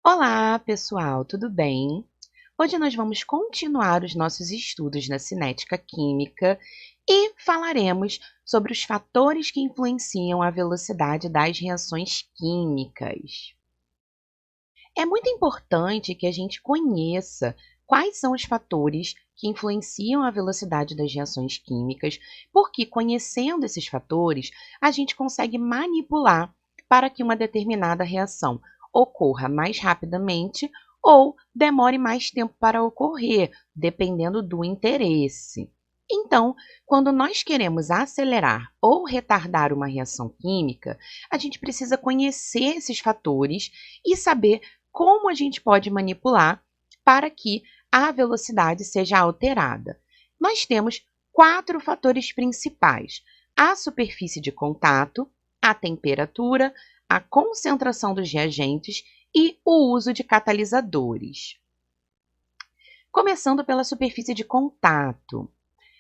Olá, pessoal, tudo bem? Hoje nós vamos continuar os nossos estudos na cinética química e falaremos sobre os fatores que influenciam a velocidade das reações químicas. É muito importante que a gente conheça quais são os fatores que influenciam a velocidade das reações químicas, porque conhecendo esses fatores, a gente consegue manipular para que uma determinada reação ocorra mais rapidamente ou demore mais tempo para ocorrer, dependendo do interesse. Então, quando nós queremos acelerar ou retardar uma reação química, a gente precisa conhecer esses fatores e saber como a gente pode manipular para que a velocidade seja alterada. Nós temos 4 fatores principais: a superfície de contato, a temperatura, a concentração dos reagentes e o uso de catalisadores. Começando pela superfície de contato.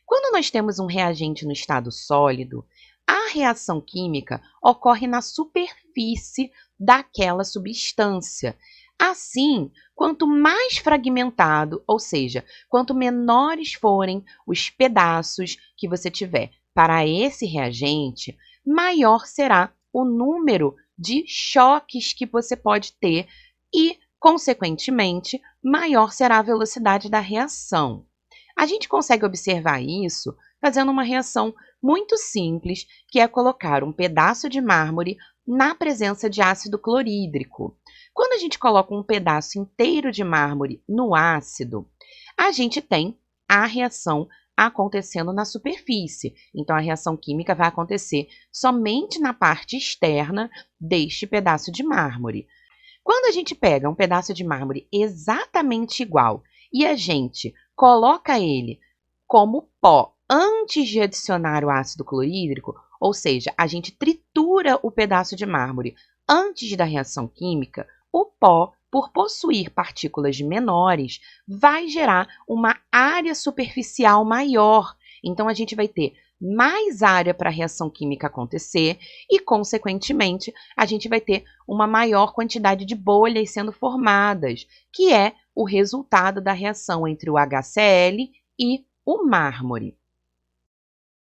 Quando nós temos um reagente no estado sólido, a reação química ocorre na superfície daquela substância. Assim, quanto mais fragmentado, ou seja, quanto menores forem os pedaços que você tiver para esse reagente, maior será o número de choques que você pode ter e, consequentemente, maior será a velocidade da reação. A gente consegue observar isso fazendo uma reação muito simples, que é colocar um pedaço de mármore na presença de ácido clorídrico. Quando a gente coloca um pedaço inteiro de mármore no ácido, a gente tem a reação acontecendo na superfície. Então, a reação química vai acontecer somente na parte externa deste pedaço de mármore. Quando a gente pega um pedaço de mármore exatamente igual e a gente coloca ele como pó antes de adicionar o ácido clorídrico, ou seja, a gente tritura o pedaço de mármore antes da reação química, o pó, por possuir partículas menores, vai gerar uma área superficial maior. Então, a gente vai ter mais área para a reação química acontecer e, consequentemente, a gente vai ter uma maior quantidade de bolhas sendo formadas, que é o resultado da reação entre o HCl e o mármore.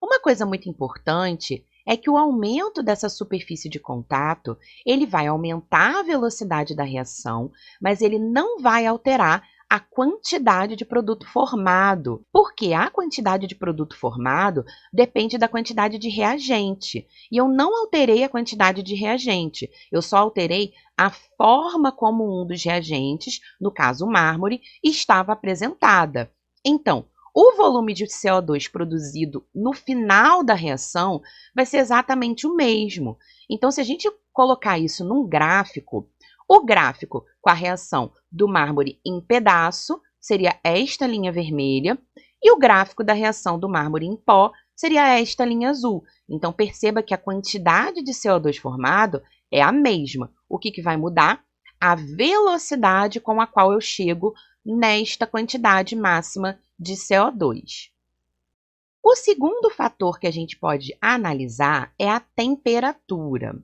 Uma coisa muito importante é que o aumento dessa superfície de contato, ele vai aumentar a velocidade da reação, mas ele não vai alterar a quantidade de produto formado, porque a quantidade de produto formado depende da quantidade de reagente. E eu não alterei a quantidade de reagente, eu só alterei a forma como um dos reagentes, no caso o mármore, estava apresentada. Então, o volume de CO2 produzido no final da reação vai ser exatamente o mesmo. Então, se a gente colocar isso num gráfico, o gráfico com a reação do mármore em pedaço seria esta linha vermelha e o gráfico da reação do mármore em pó seria esta linha azul. Então, perceba que a quantidade de CO2 formado é a mesma. O que vai mudar? A velocidade com a qual eu chego nesta quantidade máxima de CO2. O segundo fator que a gente pode analisar é a temperatura.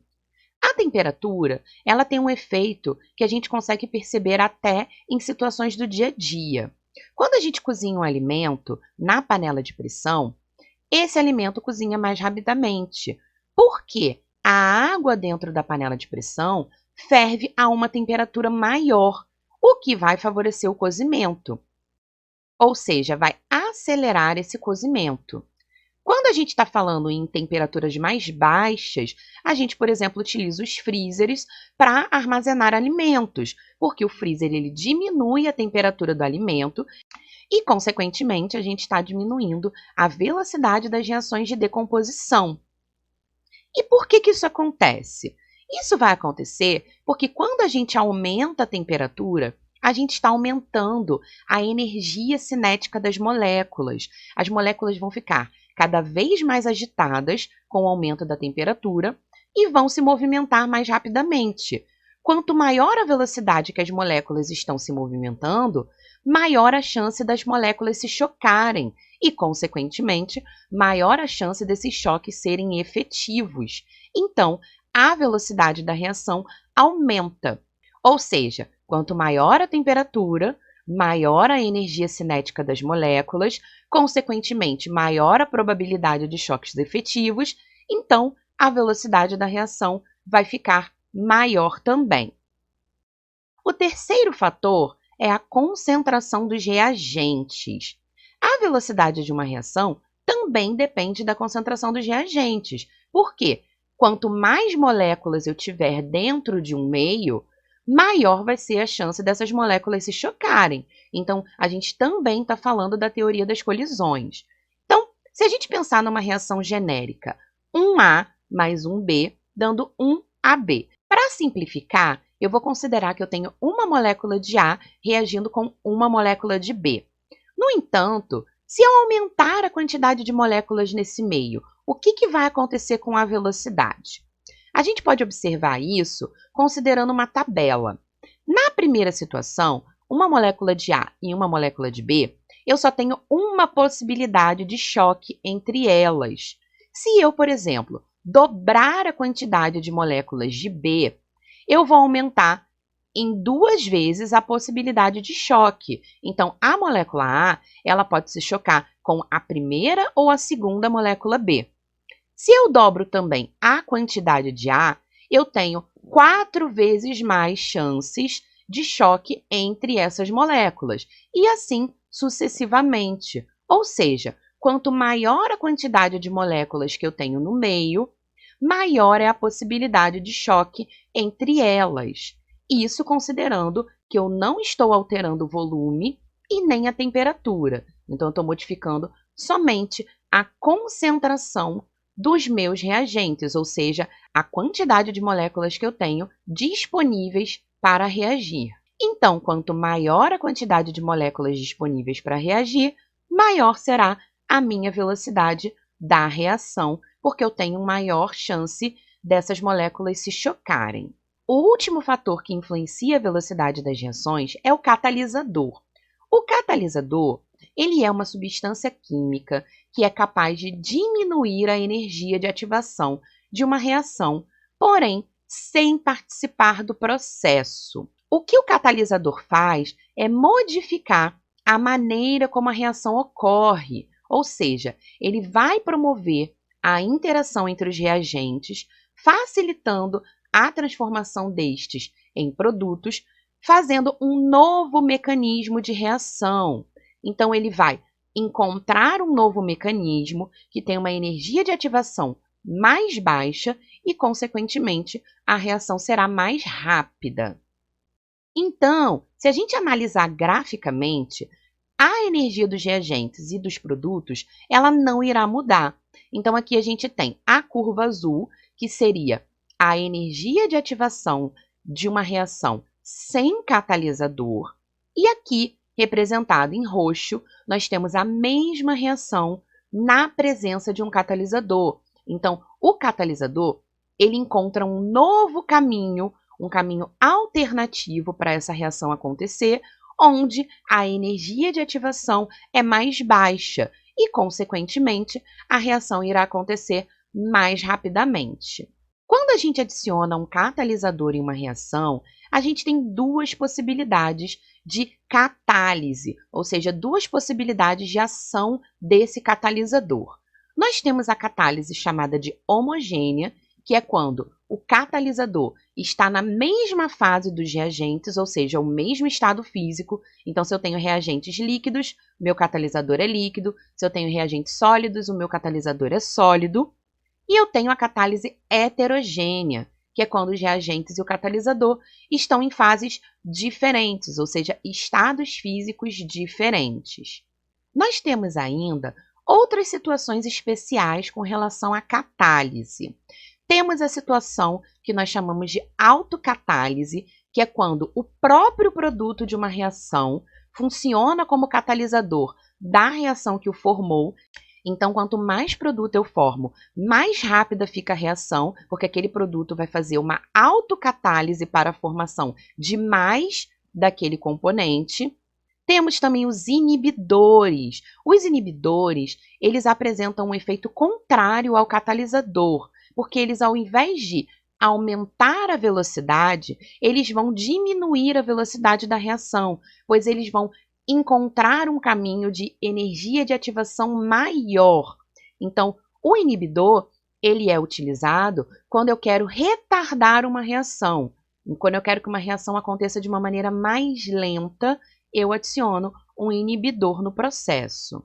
A temperatura, ela tem um efeito que a gente consegue perceber até em situações do dia a dia. Quando a gente cozinha um alimento na panela de pressão, esse alimento cozinha mais rapidamente. Por quê? A água dentro da panela de pressão ferve a uma temperatura maior, o que vai favorecer o cozimento. Ou seja, vai acelerar esse cozimento. Quando a gente está falando em temperaturas mais baixas, a gente, por exemplo, utiliza os freezers para armazenar alimentos, porque o freezer ele diminui a temperatura do alimento e, consequentemente, a gente está diminuindo a velocidade das reações de decomposição. E por que isso acontece? Isso vai acontecer porque quando a gente aumenta a temperatura, a gente está aumentando a energia cinética das moléculas. As moléculas vão ficar cada vez mais agitadas com o aumento da temperatura e vão se movimentar mais rapidamente. Quanto maior a velocidade que as moléculas estão se movimentando, maior a chance das moléculas se chocarem e, consequentemente, maior a chance desses choques serem efetivos. Então, a velocidade da reação aumenta. Ou seja, Quanto maior a temperatura, maior a energia cinética das moléculas, consequentemente, maior a probabilidade de choques efetivos, então a velocidade da reação vai ficar maior também. O terceiro fator é a concentração dos reagentes. A velocidade de uma reação também depende da concentração dos reagentes. Por quê? Quanto mais moléculas eu tiver dentro de um meio, maior vai ser a chance dessas moléculas se chocarem. Então, a gente também está falando da teoria das colisões. Então, se a gente pensar numa reação genérica, 1A mais 1B, dando 1AB. Para simplificar, eu vou considerar que eu tenho uma molécula de A reagindo com uma molécula de B. No entanto, se eu aumentar a quantidade de moléculas nesse meio, o que vai acontecer com a velocidade? A gente pode observar isso considerando uma tabela. Na primeira situação, uma molécula de A e uma molécula de B, eu só tenho uma possibilidade de choque entre elas. Se eu, por exemplo, dobrar a quantidade de moléculas de B, eu vou aumentar em 2 vezes a possibilidade de choque. Então, a molécula A, ela pode se chocar com a primeira ou a segunda molécula B. Se eu dobro também a quantidade de A, eu tenho 4 vezes mais chances de choque entre essas moléculas, e assim sucessivamente. Ou seja, quanto maior a quantidade de moléculas que eu tenho no meio, maior é a possibilidade de choque entre elas. Isso considerando que eu não estou alterando o volume e nem a temperatura. Então, eu estou modificando somente a concentração dos meus reagentes, ou seja, a quantidade de moléculas que eu tenho disponíveis para reagir. Então, quanto maior a quantidade de moléculas disponíveis para reagir, maior será a minha velocidade da reação, porque eu tenho maior chance dessas moléculas se chocarem. O último fator que influencia a velocidade das reações é o catalisador. O catalisador, ele é uma substância química que é capaz de diminuir a energia de ativação de uma reação, porém, sem participar do processo. O que o catalisador faz é modificar a maneira como a reação ocorre, ou seja, ele vai promover a interação entre os reagentes, facilitando a transformação destes em produtos, fazendo um novo mecanismo de reação. Então, ele vai encontrar um novo mecanismo que tem uma energia de ativação mais baixa e, consequentemente, a reação será mais rápida. Então, se a gente analisar graficamente, a energia dos reagentes e dos produtos, ela não irá mudar. Então, aqui a gente tem a curva azul, que seria a energia de ativação de uma reação sem catalisador. E aqui, representado em roxo, nós temos a mesma reação na presença de um catalisador. Então, o catalisador, ele encontra um novo caminho, um caminho alternativo para essa reação acontecer, onde a energia de ativação é mais baixa e, consequentemente, a reação irá acontecer mais rapidamente. Quando a gente adiciona um catalisador em uma reação, a gente tem 2 possibilidades de catálise, ou seja, 2 possibilidades de ação desse catalisador. Nós temos a catálise chamada de homogênea, que é quando o catalisador está na mesma fase dos reagentes, ou seja, o mesmo estado físico. Então, se eu tenho reagentes líquidos, meu catalisador é líquido. Se eu tenho reagentes sólidos, o meu catalisador é sólido. E eu tenho a catálise heterogênea, que é quando os reagentes e o catalisador estão em fases diferentes, ou seja, estados físicos diferentes. Nós temos ainda outras situações especiais com relação à catálise. Temos a situação que nós chamamos de autocatálise, que é quando o próprio produto de uma reação funciona como catalisador da reação que o formou. Então, quanto mais produto eu formo, mais rápida fica a reação, porque aquele produto vai fazer uma autocatálise para a formação de mais daquele componente. Temos também os inibidores. Os inibidores, eles apresentam um efeito contrário ao catalisador, porque eles, ao invés de aumentar a velocidade, eles vão diminuir a velocidade da reação, pois eles vão encontrar um caminho de energia de ativação maior. Então, o inibidor, ele é utilizado quando eu quero retardar uma reação. Quando eu quero que uma reação aconteça de uma maneira mais lenta, eu adiciono um inibidor no processo.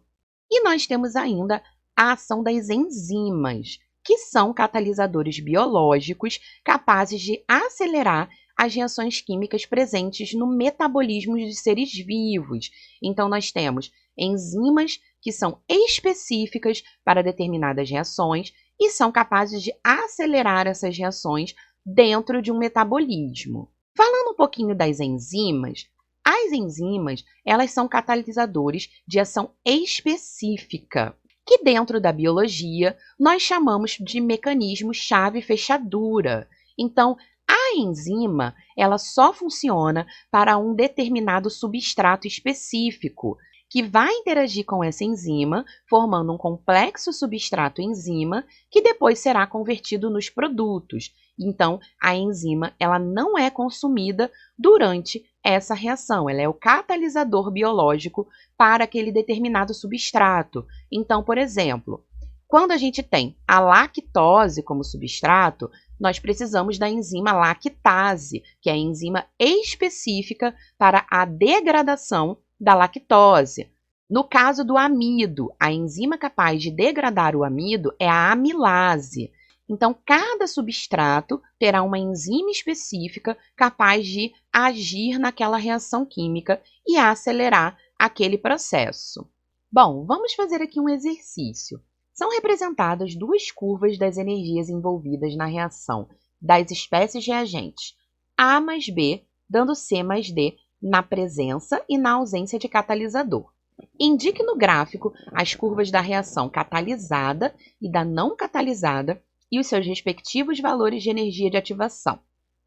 E nós temos ainda a ação das enzimas, que são catalisadores biológicos capazes de acelerar as reações químicas presentes no metabolismo de seres vivos. Então, nós temos enzimas que são específicas para determinadas reações e são capazes de acelerar essas reações dentro de um metabolismo. Falando um pouquinho das enzimas, as enzimas, elas são catalisadores de ação específica, que dentro da biologia nós chamamos de mecanismo chave-fechadura. Então, a enzima, ela só funciona para um determinado substrato específico, que vai interagir com essa enzima, formando um complexo substrato-enzima, que depois será convertido nos produtos. Então, a enzima, ela não é consumida durante essa reação, ela é o catalisador biológico para aquele determinado substrato. Então, por exemplo, quando a gente tem a lactose como substrato, nós precisamos da enzima lactase, que é a enzima específica para a degradação da lactose. No caso do amido, a enzima capaz de degradar o amido é a amilase. Então, cada substrato terá uma enzima específica capaz de agir naquela reação química e acelerar aquele processo. Bom, vamos fazer aqui um exercício. São representadas duas curvas das energias envolvidas na reação das espécies reagentes A mais B, dando C mais D na presença e na ausência de catalisador. Indique no gráfico as curvas da reação catalisada e da não catalisada e os seus respectivos valores de energia de ativação.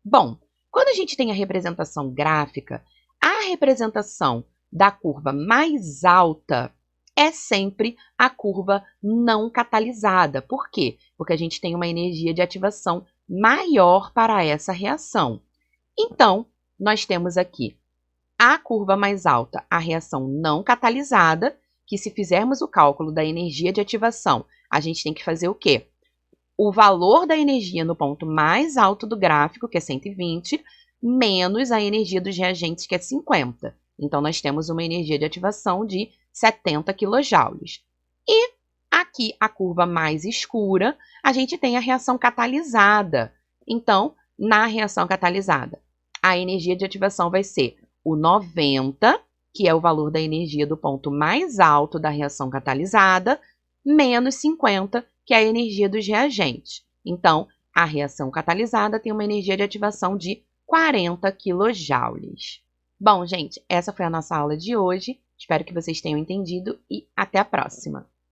Bom, quando a gente tem a representação gráfica, a representação da curva mais alta é sempre a curva não catalisada. Por quê? Porque a gente tem uma energia de ativação maior para essa reação. Então, nós temos aqui a curva mais alta, a reação não catalisada, que se fizermos o cálculo da energia de ativação, a gente tem que fazer o quê? O valor da energia no ponto mais alto do gráfico, que é 120, menos a energia dos reagentes, que é 50. Então, nós temos uma energia de ativação de 70 kJ. E aqui, a curva mais escura, a gente tem a reação catalisada. Então, na reação catalisada, a energia de ativação vai ser o 90, que é o valor da energia do ponto mais alto da reação catalisada, menos 50, que é a energia dos reagentes. Então, a reação catalisada tem uma energia de ativação de 40 kJ. Bom, gente, essa foi a nossa aula de hoje. Espero que vocês tenham entendido e até a próxima!